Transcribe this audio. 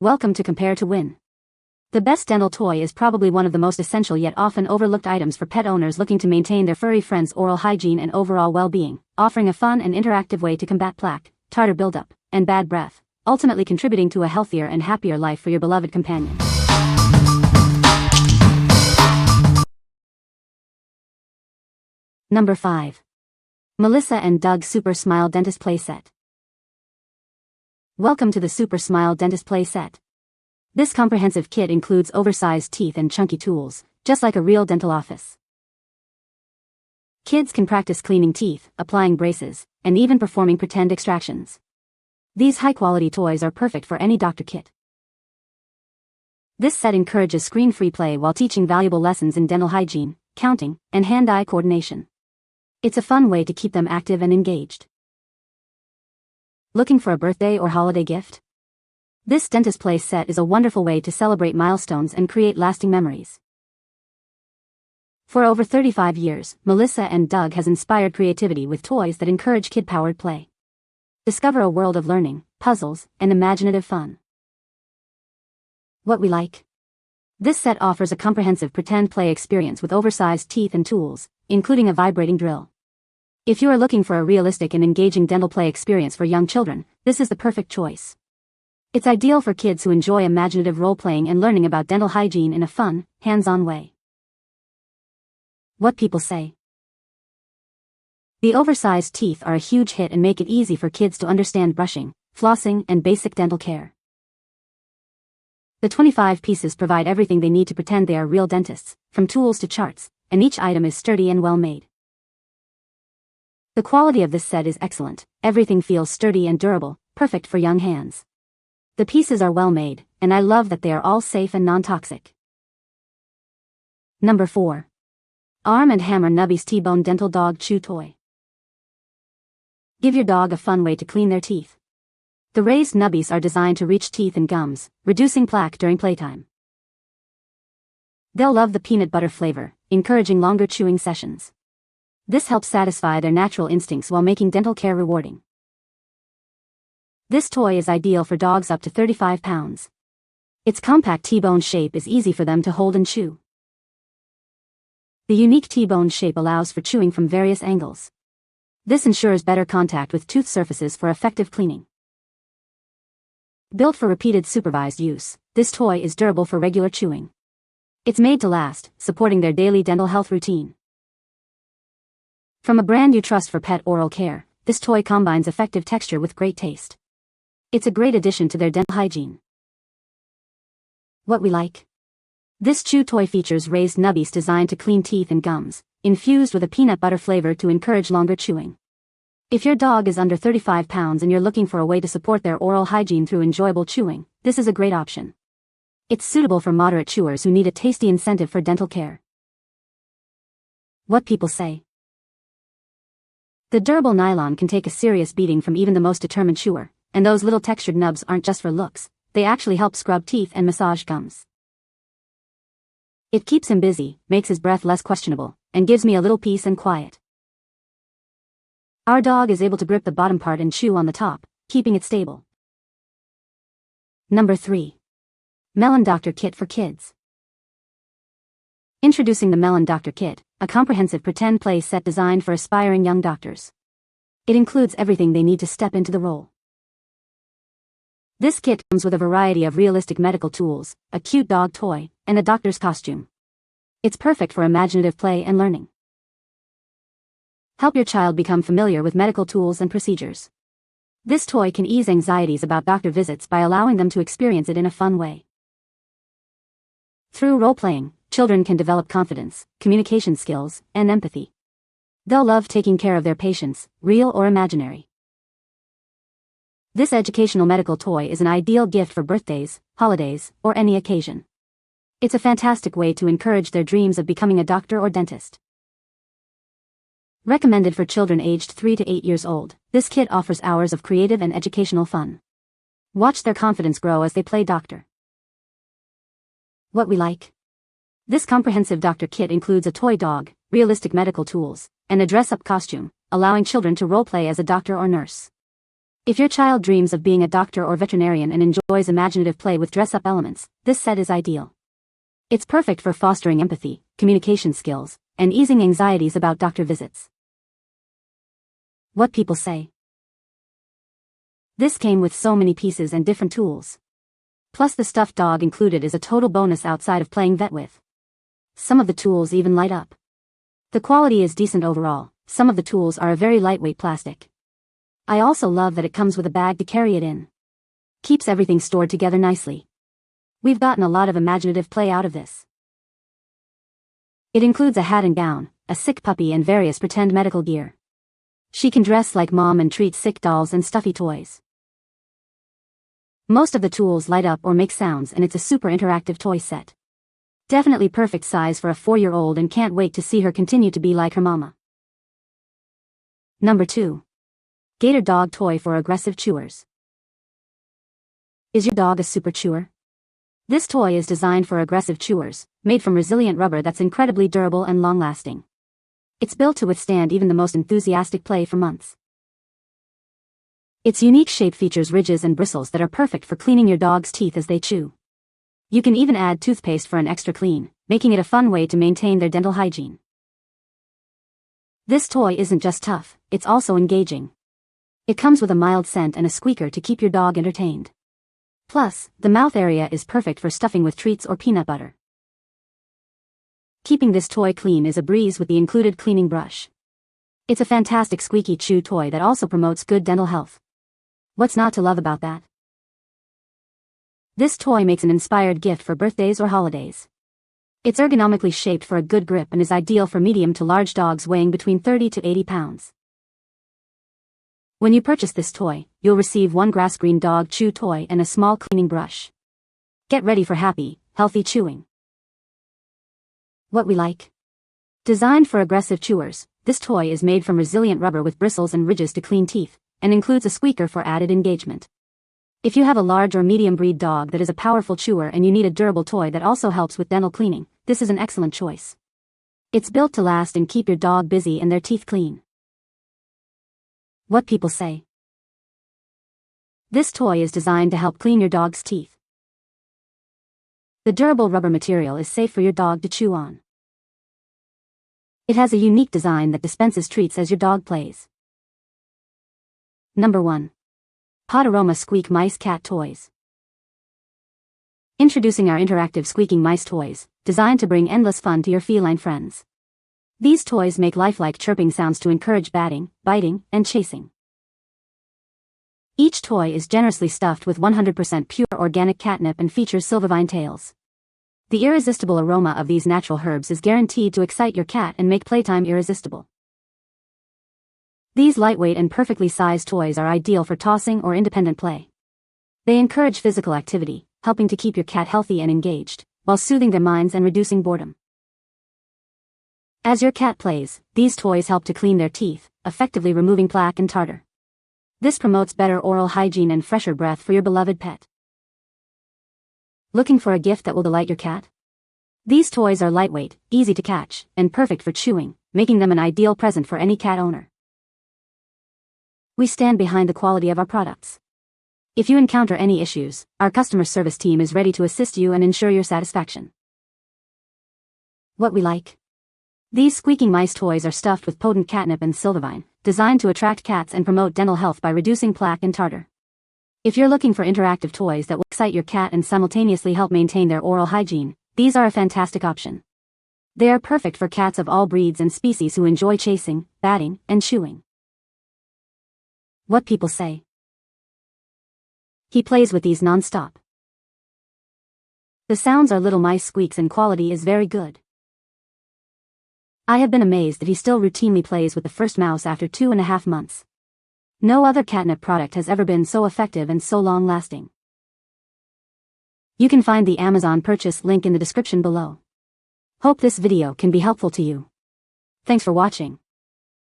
Welcome to Compare to Win. The best dental toy is probably one of the most essential yet often overlooked items for pet owners looking to maintain their furry friends' oral hygiene and overall well-being, offering a fun and interactive way to combat plaque, tartar buildup, and bad breath, ultimately contributing to a healthier and happier life for your beloved companion. Number 5. Melissa and Doug Super Smile Dentist Play Set. Welcome to the Super Smile Dentist Play Set. This comprehensive kit includes oversized teeth and chunky tools, just like a real dental office. Kids can practice cleaning teeth, applying braces, and even performing pretend extractions. These high-quality toys are perfect for any doctor kit. This set encourages screen-free play while teaching valuable lessons in dental hygiene, counting, and hand-eye coordination. It's a fun way to keep them active and engaged. Looking for a birthday or holiday gift? This Dentist Play set is a wonderful way to celebrate milestones and create lasting memories. For over 35 years, Melissa and Doug has inspired creativity with toys that encourage kid-powered play. Discover a world of learning, puzzles, and imaginative fun. What we like? This set offers a comprehensive pretend play experience with oversized teeth and tools, including a vibrating drill. If you are looking for a realistic and engaging dental play experience for young children, this is the perfect choice. It's ideal for kids who enjoy imaginative role-playing and learning about dental hygiene in a fun, hands-on way. What people say. The oversized teeth are a huge hit and make it easy for kids to understand brushing, flossing, and basic dental care. The 25 pieces provide everything they need to pretend they are real dentists, from tools to charts, and each item is sturdy and well-made. The quality of this set is excellent. Everything feels sturdy and durable, perfect for young hands. The pieces are well made, and I love that they are all safe and non-toxic. Number 4. Arm & Hammer Nubbies T-Bone Dental Dog Chew Toy. Give your dog a fun way to clean their teeth. The raised nubbies are designed to reach teeth and gums, reducing plaque during playtime. They'll love the peanut butter flavor, encouraging longer chewing sessions. This helps satisfy their natural instincts while making dental care rewarding. This toy is ideal for dogs up to 35 pounds. Its compact T-bone shape is easy for them to hold and chew. The unique T-bone shape allows for chewing from various angles. This ensures better contact with tooth surfaces for effective cleaning. Built for repeated supervised use, this toy is durable for regular chewing. It's made to last, supporting their daily dental health routine. From a brand you trust for pet oral care, this toy combines effective texture with great taste. It's a great addition to their dental hygiene. What we like? This chew toy features raised nubbies designed to clean teeth and gums, infused with a peanut butter flavor to encourage longer chewing. If your dog is under 35 pounds and you're looking for a way to support their oral hygiene through enjoyable chewing, this is a great option. It's suitable for moderate chewers who need a tasty incentive for dental care. What people say. The durable nylon can take a serious beating from even the most determined chewer, and those little textured nubs aren't just for looks, they actually help scrub teeth and massage gums. It keeps him busy, makes his breath less questionable, and gives me a little peace and quiet. Our dog is able to grip the bottom part and chew on the top, keeping it stable. Number 3. Meland Doctor Kit for Kids. Introducing the Meland Doctor Kit, a comprehensive pretend play set designed for aspiring young doctors. It includes everything they need to step into the role. This kit comes with a variety of realistic medical tools, a cute dog toy, and a doctor's costume. It's perfect for imaginative play and learning. Help your child become familiar with medical tools and procedures. This toy can ease anxieties about doctor visits by allowing them to experience it in a fun way. Through role-playing, children can develop confidence, communication skills, and empathy. They'll love taking care of their patients, real or imaginary. This educational medical toy is an ideal gift for birthdays, holidays, or any occasion. It's a fantastic way to encourage their dreams of becoming a doctor or dentist. Recommended for children aged 3 to 8 years old, this kit offers hours of creative and educational fun. Watch their confidence grow as they play doctor. What we like? This comprehensive doctor kit includes a toy dog, realistic medical tools, and a dress-up costume, allowing children to role-play as a doctor or nurse. If your child dreams of being a doctor or veterinarian and enjoys imaginative play with dress-up elements, this set is ideal. It's perfect for fostering empathy, communication skills, and easing anxieties about doctor visits. What people say. This came with so many pieces and different tools. Plus the stuffed dog included is a total bonus outside of playing vet with. Some of the tools even light up. The quality is decent overall. Some of the tools are a very lightweight plastic. I also love that it comes with a bag to carry it in. Keeps everything stored together nicely. We've gotten a lot of imaginative play out of this. It includes a hat and gown, a sick puppy and various pretend medical gear. She can dress like mom and treat sick dolls and stuffy toys. Most of the tools light up or make sounds and it's a super interactive toy set. Definitely perfect size for a 4-year-old and can't wait to see her continue to be like her mama. Number 2. Gator dog toy for aggressive chewers. Is your dog a super chewer? This toy is designed for aggressive chewers, made from resilient rubber that's incredibly durable and long-lasting. It's built to withstand even the most enthusiastic play for months. Its unique shape features ridges and bristles that are perfect for cleaning your dog's teeth as they chew. You can even add toothpaste for an extra clean, making it a fun way to maintain their dental hygiene. This toy isn't just tough, it's also engaging. It comes with a mild scent and a squeaker to keep your dog entertained. Plus, the mouth area is perfect for stuffing with treats or peanut butter. Keeping this toy clean is a breeze with the included cleaning brush. It's a fantastic squeaky chew toy that also promotes good dental health. What's not to love about that? This toy makes an inspired gift for birthdays or holidays. It's ergonomically shaped for a good grip and is ideal for medium to large dogs weighing between 30 to 80 pounds. When you purchase this toy, you'll receive one grass green dog chew toy and a small cleaning brush. Get ready for happy, healthy chewing. What we like. Designed for aggressive chewers, this toy is made from resilient rubber with bristles and ridges to clean teeth, and includes a squeaker for added engagement. If you have a large or medium breed dog that is a powerful chewer and you need a durable toy that also helps with dental cleaning, this is an excellent choice. It's built to last and keep your dog busy and their teeth clean. What people say. This toy is designed to help clean your dog's teeth. The durable rubber material is safe for your dog to chew on. It has a unique design that dispenses treats as your dog plays. Number 1. Potaroma Squeak Mice Cat Toys. Introducing our interactive squeaking mice toys, designed to bring endless fun to your feline friends. These toys make lifelike chirping sounds to encourage batting, biting, and chasing. Each toy is generously stuffed with 100% pure organic catnip and features silvervine tails. The irresistible aroma of these natural herbs is guaranteed to excite your cat and make playtime irresistible. These lightweight and perfectly sized toys are ideal for tossing or independent play. They encourage physical activity, helping to keep your cat healthy and engaged, while soothing their minds and reducing boredom. As your cat plays, these toys help to clean their teeth, effectively removing plaque and tartar. This promotes better oral hygiene and fresher breath for your beloved pet. Looking for a gift that will delight your cat? These toys are lightweight, easy to catch, and perfect for chewing, making them an ideal present for any cat owner. We stand behind the quality of our products. If you encounter any issues, our customer service team is ready to assist you and ensure your satisfaction. What we like. These squeaking mice toys are stuffed with potent catnip and silvervine, designed to attract cats and promote dental health by reducing plaque and tartar. If you're looking for interactive toys that will excite your cat and simultaneously help maintain their oral hygiene, these are a fantastic option. They are perfect for cats of all breeds and species who enjoy chasing, batting, and chewing. What people say. He plays with these non-stop. The sounds are little mice squeaks and quality is very good. I have been amazed that he still routinely plays with the first mouse after 2.5 months. No other catnip product has ever been so effective and so long-lasting. You can find the Amazon purchase link in the description below. Hope this video can be helpful to you. Thanks for watching.